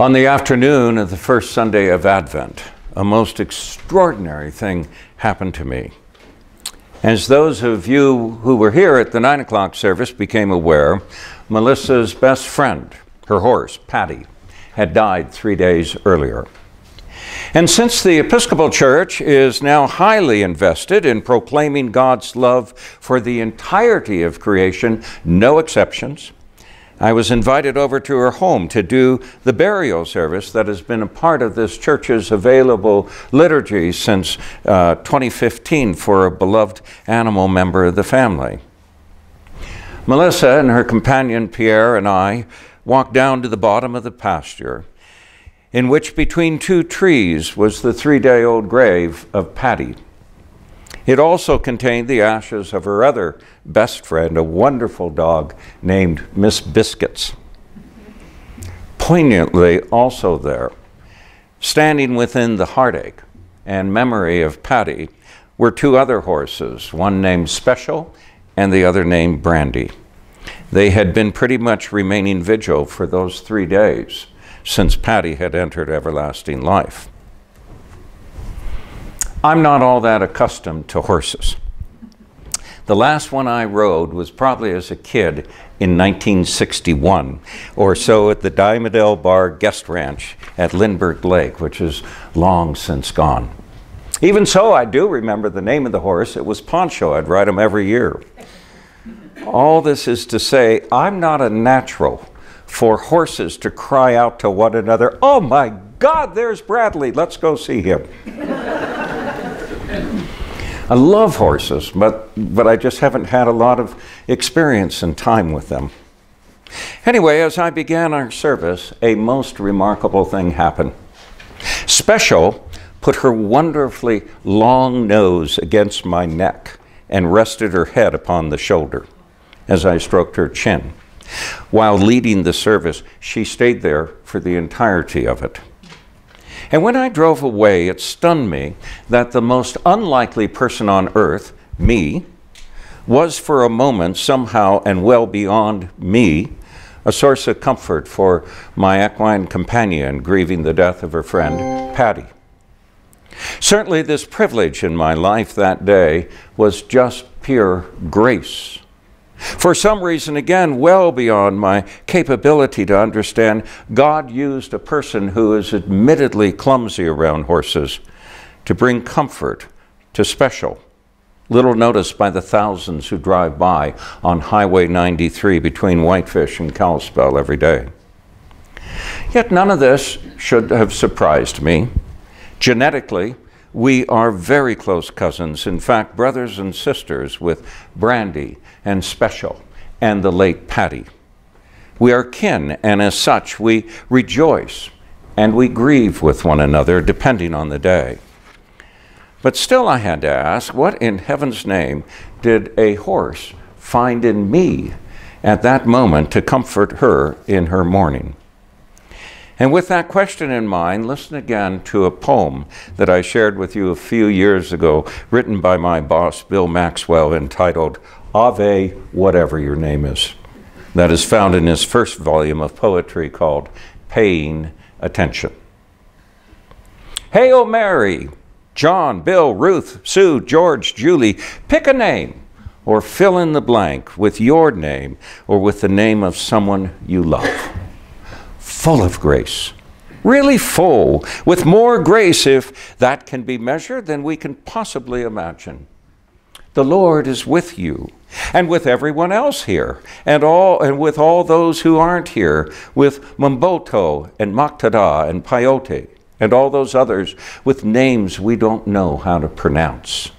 On the afternoon of the first Sunday of Advent, a most extraordinary thing happened to me. As those of you who were here at the 9 o'clock service became aware, Melissa's best friend, her horse, Patty, had died 3 days earlier. And since the Episcopal Church is now highly invested in proclaiming God's love for the entirety of creation, no exceptions, I was invited over to her home to do the burial service that has been a part of this church's available liturgy since 2015 for a beloved animal member of the family. Melissa and her companion Pierre and I walked down to the bottom of the pasture, in which between two trees was the 3-day-old grave of Patty. It also contained the ashes of her other best friend, a wonderful dog named Miss Biscuits. Poignantly also there, standing within the heartache and memory of Patty, were two other horses, one named Special and the other named Brandy. They had been pretty much remaining vigil for those 3 days since Patty had entered everlasting life. I'm not all that accustomed to horses. The last one I rode was probably as a kid in 1961 or so at the Dimedale Bar Guest Ranch at Lindbergh Lake, which is long since gone. Even so, I do remember the name of the horse. It was Poncho. I'd ride him every year. All this is to say, I'm not a natural for horses to cry out to one another, "Oh my God, there's Bradley, let's go see him." I love horses, but I just haven't had a lot of experience and time with them. Anyway, as I began our service, a most remarkable thing happened. Special put her wonderfully long nose against my neck and rested her head upon the shoulder as I stroked her chin. While leading the service, she stayed there for the entirety of it. And when I drove away, it stunned me that the most unlikely person on earth, me, was for a moment somehow and well beyond me, a source of comfort for my equine companion grieving the death of her friend, Patty. Certainly this privilege in my life that day was just pure grace. For some reason, again, well beyond my capability to understand, God used a person who is admittedly clumsy around horses to bring comfort to Special, little noticed by the thousands who drive by on Highway 93 between Whitefish and Kalispell every day. Yet none of this should have surprised me. Genetically, we are very close cousins, in fact, brothers and sisters with Brandy and Special and the late Patty. We are kin, and as such, we rejoice and we grieve with one another, depending on the day. But still I had to ask, what in heaven's name did a horse find in me at that moment to comfort her in her mourning? And with that question in mind, listen again to a poem that I shared with you a few years ago, written by my boss, Bill Maxwell, entitled Ave Whatever Your Name Is. That is found in his first volume of poetry called Paying Attention. Hail Mary, John, Bill, Ruth, Sue, George, Julie, pick a name or fill in the blank with your name or with the name of someone you love. Full of grace, really full, with more grace, if that can be measured, than we can possibly imagine. The Lord is with you, and with everyone else here, and with all those who aren't here, with Mamboto and Maktada and Peyote, and all those others with names we don't know how to pronounce.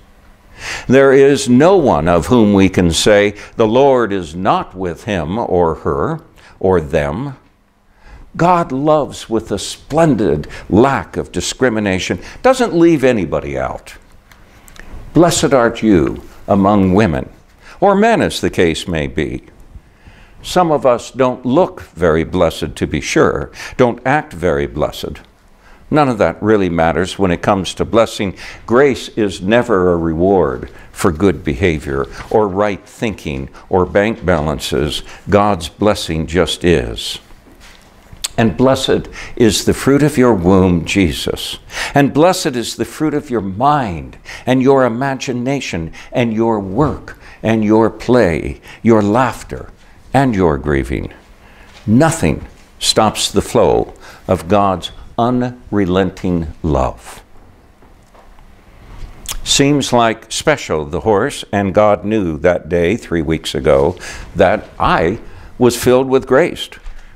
There is no one of whom we can say, the Lord is not with him or her or them. God loves with a splendid lack of discrimination, doesn't leave anybody out. Blessed art you among women, or men as the case may be. Some of us don't look very blessed, to be sure, don't act very blessed. None of that really matters when it comes to blessing. Grace is never a reward for good behavior or right thinking or bank balances. God's blessing just is. And blessed is the fruit of your womb, Jesus. And blessed is the fruit of your mind and your imagination and your work and your play, your laughter and your grieving. Nothing stops the flow of God's unrelenting love. Seems like special, the horse, and God knew that day, 3 weeks ago, that I was filled with grace.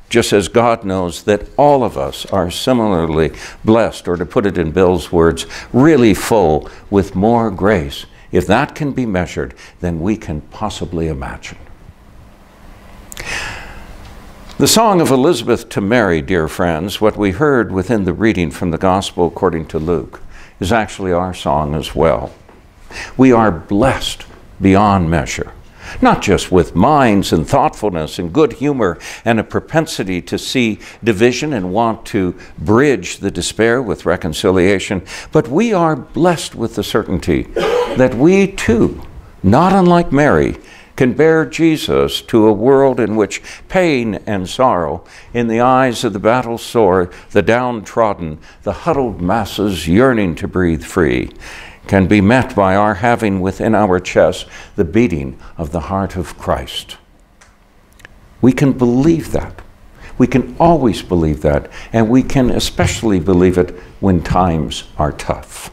Just as God knows that all of us are similarly blessed, or to put it in Bill's words, really full with more grace, if that can be measured, than we can possibly imagine. The song of Elizabeth to Mary, dear friends, what we heard within the reading from the Gospel according to Luke, is actually our song as well. We are blessed beyond measure. Not just with minds and thoughtfulness and good humor and a propensity to see division and want to bridge the despair with reconciliation, but we are blessed with the certainty that we too, not unlike Mary, can bear Jesus to a world in which pain and sorrow, in the eyes of the battle sore, the downtrodden, the huddled masses yearning to breathe free, can be met by our having within our chest the beating of the heart of Christ. We can believe that. We can always believe that, and we can especially believe it when times are tough.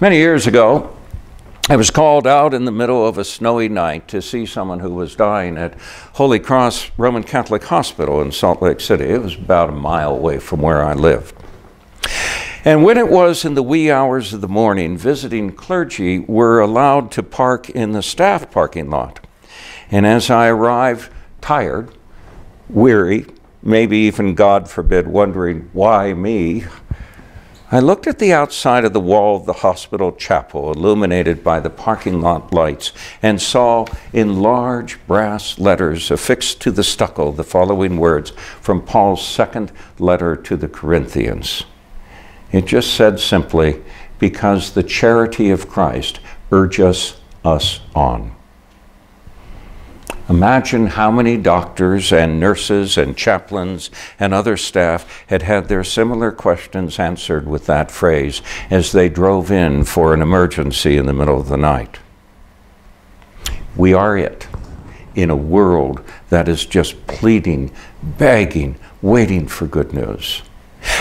Many years ago, I was called out in the middle of a snowy night to see someone who was dying at Holy Cross Roman Catholic Hospital in Salt Lake City. It was about a mile away from where I lived. And when it was in the wee hours of the morning, visiting clergy were allowed to park in the staff parking lot. And as I arrived, tired, weary, maybe even, God forbid, wondering why me, I looked at the outside of the wall of the hospital chapel, illuminated by the parking lot lights, and saw in large brass letters affixed to the stucco the following words from Paul's second letter to the Corinthians. It just said simply, because the charity of Christ urges us on. Imagine how many doctors and nurses and chaplains and other staff had had their similar questions answered with that phrase as they drove in for an emergency in the middle of the night. We are it in a world that is just pleading, begging, waiting for good news.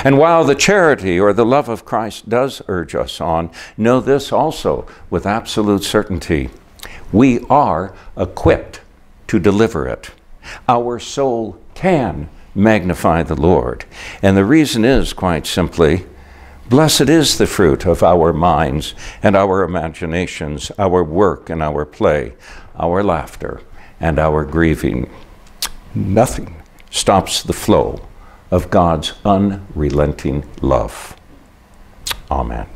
And while the charity or the love of Christ does urge us on, know this also with absolute certainty. We are equipped to deliver it. Our soul can magnify the Lord. And the reason is, quite simply, blessed is the fruit of our minds and our imaginations, our work and our play, our laughter and our grieving. Nothing stops the flow of God's unrelenting love. Amen.